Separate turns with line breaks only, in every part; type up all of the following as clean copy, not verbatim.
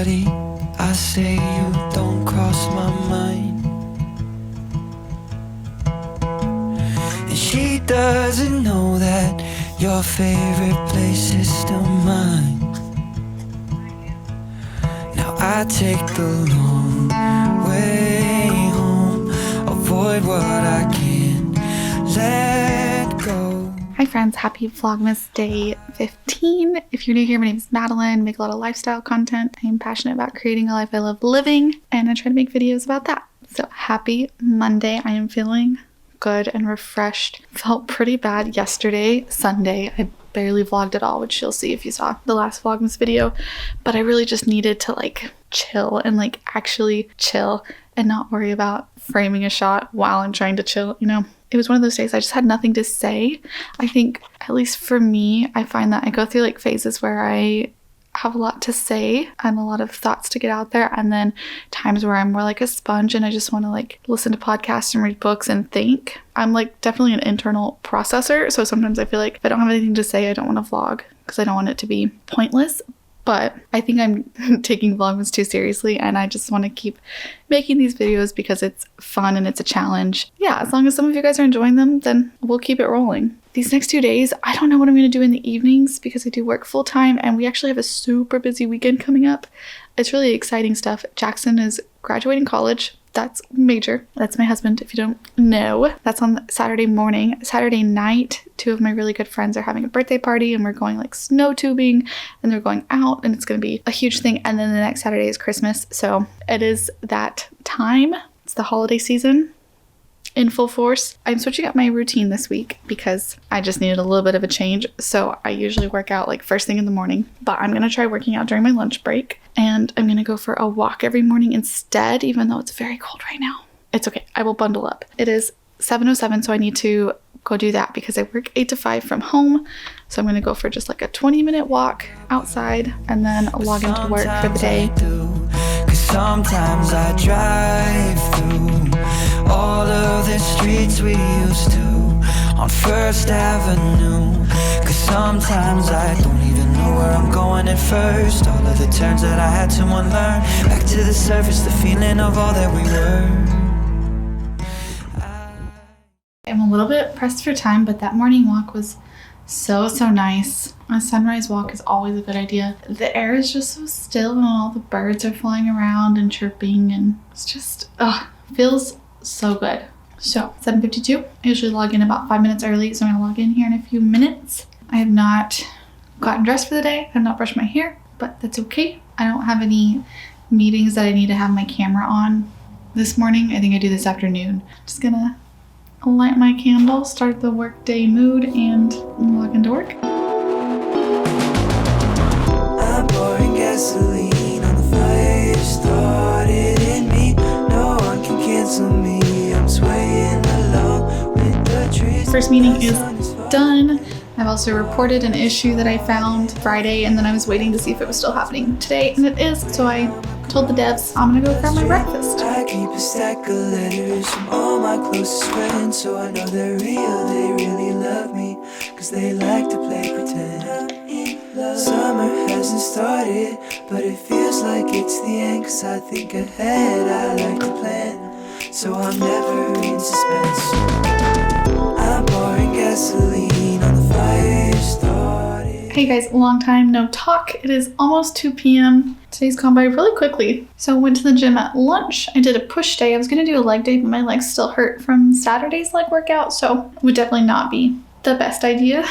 shawty, I say you don't cross my mind. And she doesn't know that your favorite place is still mine. Now I take the long way home, avoid what I can't let go.
Hi friends, happy Vlogmas day 15. If you're new here, my name is Madeline, make a lot of lifestyle content. I am passionate about creating a life I love living, and I try to make videos about that. So happy Monday. I am feeling good and refreshed. Felt pretty bad yesterday, Sunday. I barely vlogged at all, which you'll see if you saw the last Vlogmas video, but I really just needed to chill and actually chill and not worry about framing a shot while I'm trying to chill, you know? It was one of those days I just had nothing to say. I think, at least for me, I find that I go through phases where I have a lot to say and a lot of thoughts to get out there, and then times where I'm more like a sponge and I just want to listen to podcasts and read books and think. I'm definitely an internal processor, so sometimes I feel like if I don't have anything to say, I don't want to vlog because I don't want it to be pointless. But I think I'm taking Vlogmas too seriously, and I just want to keep making these videos because it's fun and it's a challenge. Yeah, as long as some of you guys are enjoying them, then we'll keep it rolling. These next 2 days, I don't know what I'm going to do in the evenings because I do work full time, and we actually have a super busy weekend coming up. It's really exciting stuff. Jackson is graduating college. That's major. That's my husband, if you don't know. That's on Saturday morning. Saturday night, two of my really good friends are having a birthday party, and we're going snow tubing, and they're going out, and it's going to be a huge thing. And then the next Saturday is Christmas. So it is that time. It's the holiday season in full force. I'm switching up my routine this week because I just needed a little bit of a change. So I usually work out first thing in the morning, but I'm going to try working out during my lunch break, and I'm going to go for a walk every morning instead, even though it's very cold right now. It's okay. I will bundle up. It is 7:07, so I need to go do that because I work 8 to 5 from home. So I'm going to go for just a 20-minute walk outside and then log into work for the day.
Sometimes I drive through all of the streets we used to on First Avenue. Cause sometimes I don't even know where I'm going at first. All of the turns that I had to unlearn. Back to the surface, the feeling of all that we were.
I'm a little bit pressed for time, but that morning walk was so nice. A sunrise walk is always a good idea. The air is just so still, and all the birds are flying around and chirping, and it's just feels so good. So 7:52, I usually log in about 5 minutes early, so I'm gonna log in here in a few minutes. I have not gotten dressed for the day. I have not brushed my hair, but that's okay. I don't have any meetings that I need to have my camera on this morning. I think I do this afternoon. Just gonna light my candle, start the workday mood, and log into work.
I'm pouring gasoline on the fire started in me. No one can cancel me. I'm swaying along with the trees.
First meeting is done. I've also reported an issue that I found Friday, and then I was waiting to see if it was still happening today, and it is. So I told the devs I'm gonna go grab my breakfast.
I keep a stack of letters from all my closest friends, so I know they're real, they really love me, cause they like to play pretend. Summer hasn't started, but it feels like it's the end, cause I think ahead, I like to plan, so I'm never in suspense. I'm pouring gasoline on the fire started.
Hey guys, long time no talk. It is almost 2 p.m. Today's gone by really quickly. So I went to the gym at lunch. I did a push day. I was gonna do a leg day, but my legs still hurt from Saturday's leg workout, so it would definitely not be the best idea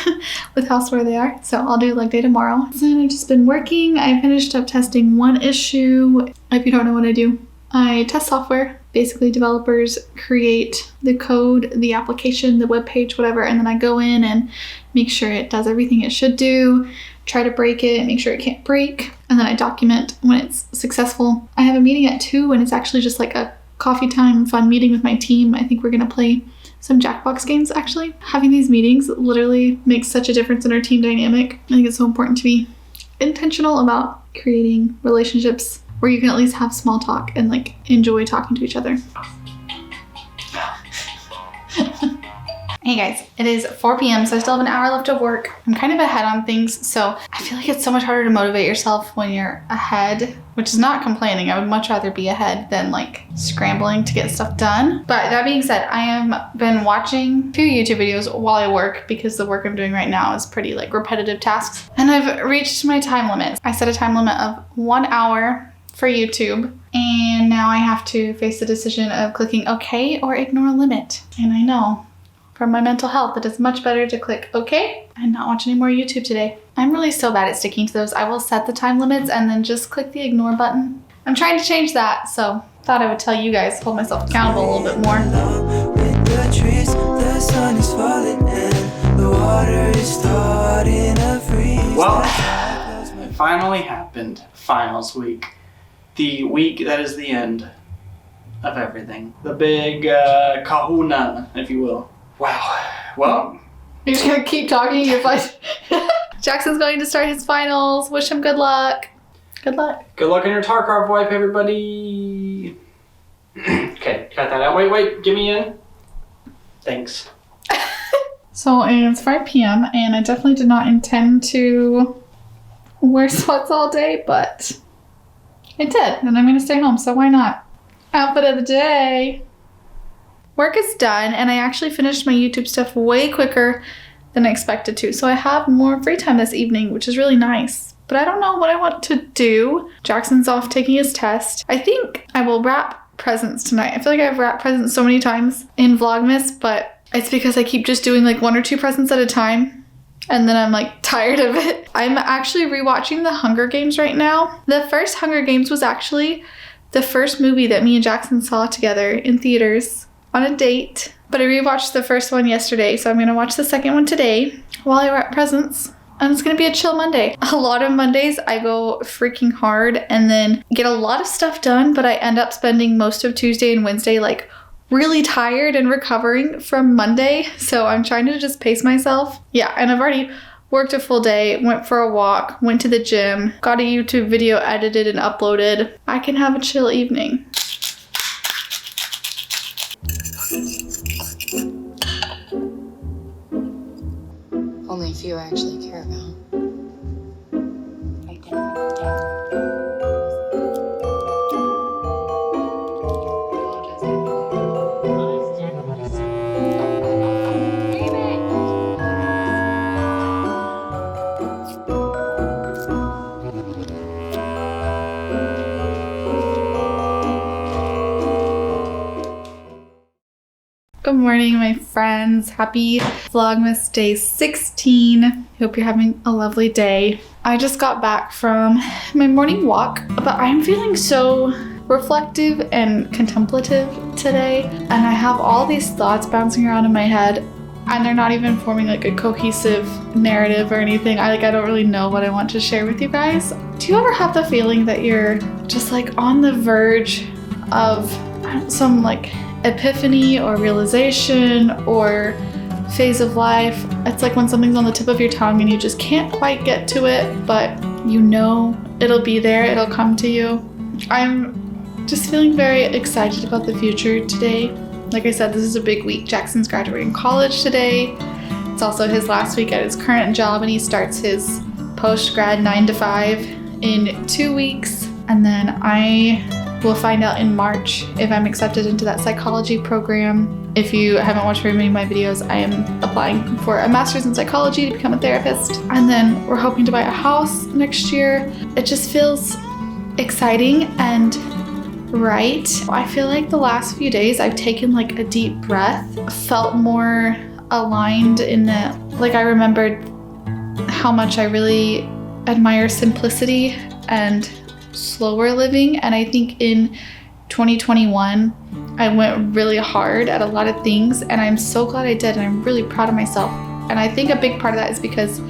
with how sore they are. So I'll do leg day tomorrow. So then I've just been working. I finished up testing one issue. If you don't know what I do, I test software. Basically, developers create the code, the application, the web page, whatever, and then I go in and make sure it does everything it should do, try to break it, make sure it can't break, and then I document when it's successful. I have a meeting at 2, and it's actually just a coffee time fun meeting with my team. I think we're gonna play some Jackbox games, actually. Having these meetings literally makes such a difference in our team dynamic. I think it's so important to be intentional about creating relationships where you can at least have small talk and enjoy talking to each other. Hey guys, it is 4 p.m. so I still have an hour left of work. I'm kind of ahead on things, so I feel like it's so much harder to motivate yourself when you're ahead, which is not complaining. I would much rather be ahead than like scrambling to get stuff done. But that being said, I have been watching a few YouTube videos while I work because the work I'm doing right now is pretty like repetitive tasks. And I've reached my time limit. I set a time limit of 1 hour for YouTube. And now I have to face the decision of clicking OK or ignore limit. And I know, for my mental health, it is much better to click OK and not watch any more YouTube today. I'm really so bad at sticking to those. I will set the time limits and then just click the ignore button. I'm trying to change that, so thought I would tell you guys, hold myself accountable a little bit more.
With the trees, the sun is falling and the water is starting to freeze.
Well, it finally happened. Finals week. The week that is the end of everything. The big kahuna, if you will. Wow. Well,
You're just gonna keep talking. You're fine. Jackson's going to start his finals. Wish him good luck. Good luck.
good luck on your tar carb wipe, everybody. Okay, cut that out. Wait, give me in. Thanks.
So it's 5 p.m. and I definitely did not intend to wear sweats all day, but I did, and I'm gonna stay home, so why not? Outfit of the day. Work is done, and I actually finished my YouTube stuff way quicker than I expected to, so I have more free time this evening, which is really nice. But I don't know what I want to do. Jackson's off taking his test. I think I will wrap presents tonight. I feel like I've wrapped presents so many times in Vlogmas, but it's because I keep just doing like 1 or 2 presents at a time, and then I'm like tired of it. I'm actually rewatching The Hunger Games right now. The first Hunger Games was actually the first movie that me and Jackson saw together in theaters on a date. But I rewatched the first one yesterday, so I'm gonna watch the second one today while I wrap presents. And it's gonna be a chill Monday. A lot of Mondays I go freaking hard and then get a lot of stuff done, but I end up spending most of Tuesday and Wednesday like really tired and recovering from Monday. So I'm trying to just pace myself. Yeah, and I've already worked a full day, went for a walk, went to the gym, got a YouTube video edited and uploaded. I can have a chill evening.
Only a few I actually care about.
Good morning, my friends. Happy Vlogmas Day 16. Hope you're having a lovely day. I just got back from my morning walk, but I'm feeling so reflective and contemplative today, and I have all these thoughts bouncing around in my head, and they're not even forming like a cohesive narrative or anything. I don't really know what I want to share with you guys. Do you ever have the feeling that you're just like on the verge of some like epiphany or realization or phase of life? It's like when something's on the tip of your tongue and you just can't quite get to it, but you know it'll be there, it'll come to you. I'm just feeling very excited about the future today. Like I said, this is a big week. Jackson's graduating college today. It's also his last week at his current job, and he starts his post-grad 9 to 5 in 2 weeks. And then I will find out in March if I'm accepted into that psychology program. If you haven't watched very many of my videos, I am applying for a master's in psychology to become a therapist. And then we're hoping to buy a house next year. It just feels exciting and right. I feel like the last few days I've taken like a deep breath, felt more aligned in that, like I remembered how much I really admire simplicity and slower living. And I think in 2021 I went really hard at a lot of things, and I'm so glad I did, and I'm really proud of myself. And I think a big part of that is because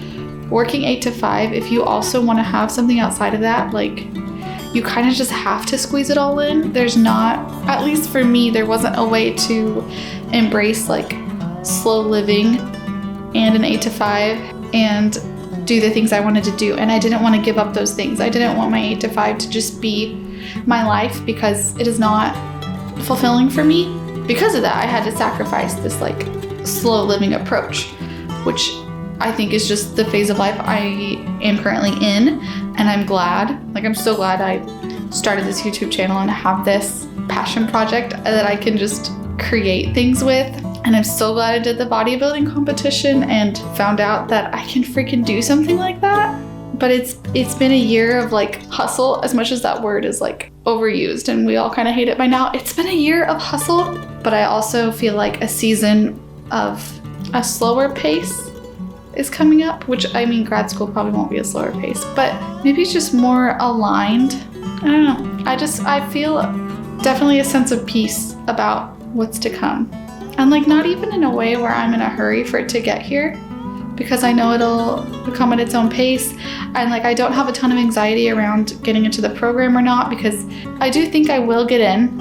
working 8 to 5, if you also want to have something outside of that, like you kind of just have to squeeze it all in. There's not, at least for me, there wasn't a way to embrace like slow living and an 8 to 5 and do the things I wanted to do. And I didn't want to give up those things. I didn't want my 8 to 5 to just be my life, because it is not fulfilling for me. Because of that, I had to sacrifice this like slow living approach, which I think is just the phase of life I am currently in. And I'm glad, like I'm so glad I started this YouTube channel and have this passion project that I can just create things with. And I'm so glad I did the bodybuilding competition and found out that I can freaking do something like that. But it's been a year of like hustle, as much as that word is like overused and we all kind of hate it by now. It's been a year of hustle, but I also feel like a season of a slower pace is coming up, which I mean, grad school probably won't be a slower pace, but maybe it's just more aligned. I don't know. I feel definitely a sense of peace about what's to come. And like not even in a way where I'm in a hurry for it to get here, because I know it'll come at its own pace. And like I don't have a ton of anxiety around getting into the program or not, because I do think I will get in.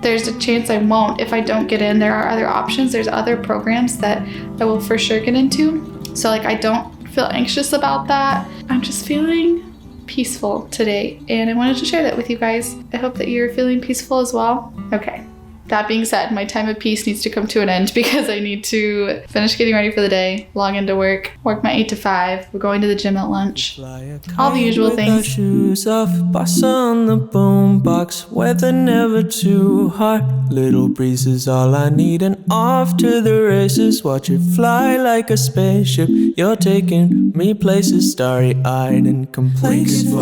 There's a chance I won't. If I don't get in, there are other options. There's other programs that I will for sure get into. So like I don't feel anxious about that. I'm just feeling peaceful today, and I wanted to share that with you guys. I hope that you're feeling peaceful as well. Okay. That being said, my time of peace needs to come to an end because I need to finish getting ready for the day, log into work my 8 to 5. We're going to the gym at lunch. All the usual things.
Shoes off, bossa on the boombox, weather never too hot. Little breeze is all I need, and off to the races. Watch it fly like a spaceship. You're taking me places, starry-eyed and complacent.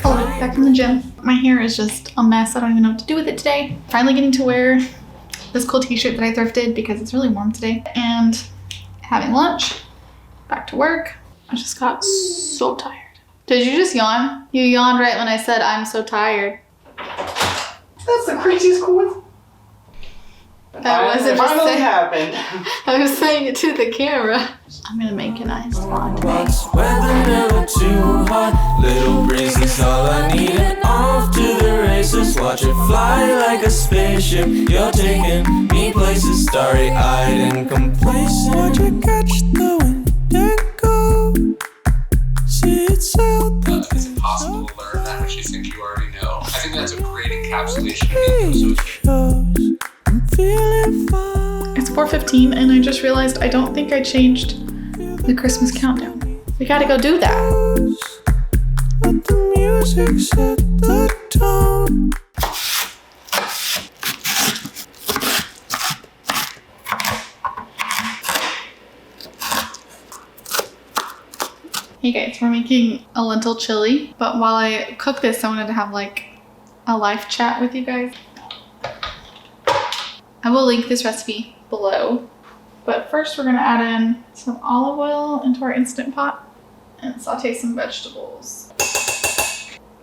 Oh, back from the gym. My hair is just a mess. I don't even know what to do with it today. Finally getting to wear this cool t-shirt that I thrifted because it's really warm today. And having lunch, back to work. I just got so tired. Did you just yawn? You yawned right when I said I'm so tired. That's the craziest coincidence.
It finally happened.
I was saying it to the camera. I'm gonna make an iced latte.
Weather never too hot. Little breeze is all I need, and off to the races. Watch it fly like a spaceship. You're taking me places, starry-eyed and complacent. Watch it catch the wind and go. See it sail.
It's impossible to learn that which you think you already know. I think that's a great encapsulation of ego.
It's 4:15 and I just realized I don't think I changed the Christmas countdown. We gotta go do that.
Let the music set the tone.
Hey guys, we're making a lentil chili, but while I cook this, I wanted to have like a live chat with you guys. I will link this recipe below, but first we're gonna add in some olive oil into our Instant Pot and saute some vegetables.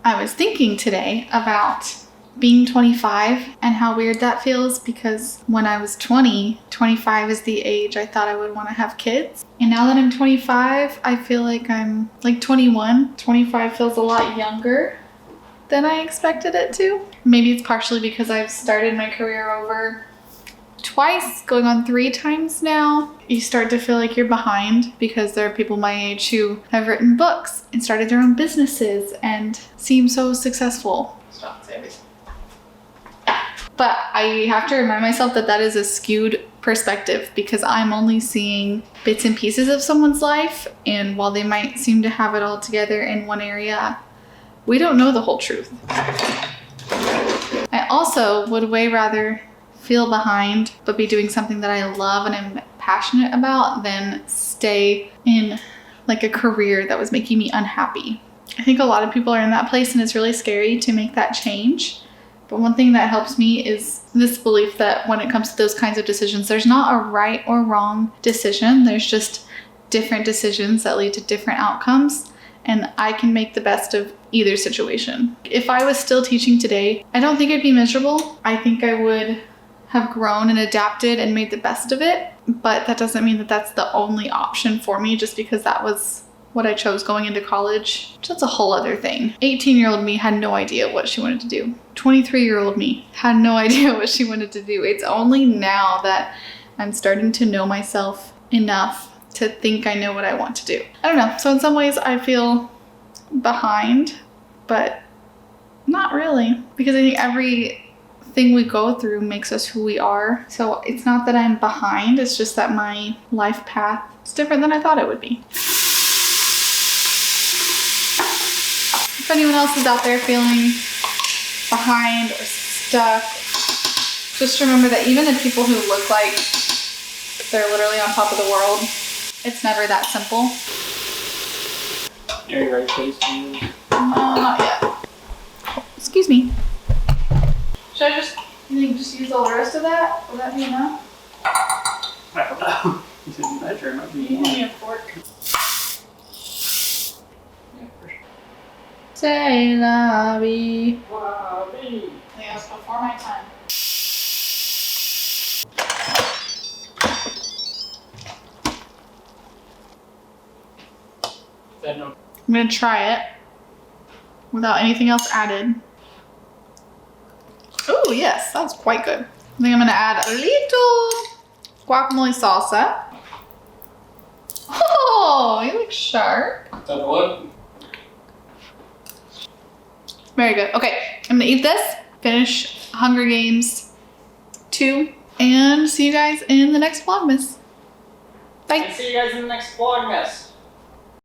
I was thinking today about being 25 and how weird that feels, because when I was 20, 25 is the age I thought I would want to have kids. And now that I'm 25, I feel like I'm like 21. 25 feels a lot younger than I expected it to. Maybe it's partially because I've started my career over twice, going on 3 times now. You start to feel like you're behind because there are people my age who have written books and started their own businesses and seem so successful. Stop, say everything. But I have to remind myself that that is a skewed perspective, because I'm only seeing bits and pieces of someone's life, and while they might seem to have it all together in one area, we don't know the whole truth. I also would way rather feel behind but be doing something that I love and am passionate about than stay in like a career that was making me unhappy. I think a lot of people are in that place, and it's really scary to make that change. But one thing that helps me is this belief that when it comes to those kinds of decisions, there's not a right or wrong decision. There's just different decisions that lead to different outcomes. And I can make the best of either situation. If I was still teaching today, I don't think I'd be miserable. I think I would have grown and adapted and made the best of it. But that doesn't mean that that's the only option for me, just because that was what I chose going into college. That's a whole other thing. 18-year-old me had no idea what she wanted to do. 23-year-old me had no idea what she wanted to do. It's only now that I'm starting to know myself enough to think I know what I want to do. I don't know. So in some ways I feel behind, but not really, because I think every thing we go through makes us who we are. So it's not that I'm behind, it's just that my life path is different than I thought it would be. If anyone else is out there feeling behind or stuck, just remember that even the people who look like they're literally on top of the world, it's never that simple.
Are you ready, please?
No, not yet. Excuse me. Should I just use all the rest of that? Will that be enough?
I don't know. You didn't measure. Might be
You
more.
need a fork.
Yeah, for sure.
Say la vie.
Wow,
I think that was before my time.
no.
I'm gonna try it without anything else added. Oh yes, that was quite good. I think I'm gonna add a little guacamole salsa. Oh, you look sharp.
Is that what?
Very good. Okay, I'm gonna eat this, finish Hunger Games 2, and see you guys in the next Vlogmas. Bye.
See you guys in the next Vlogmas.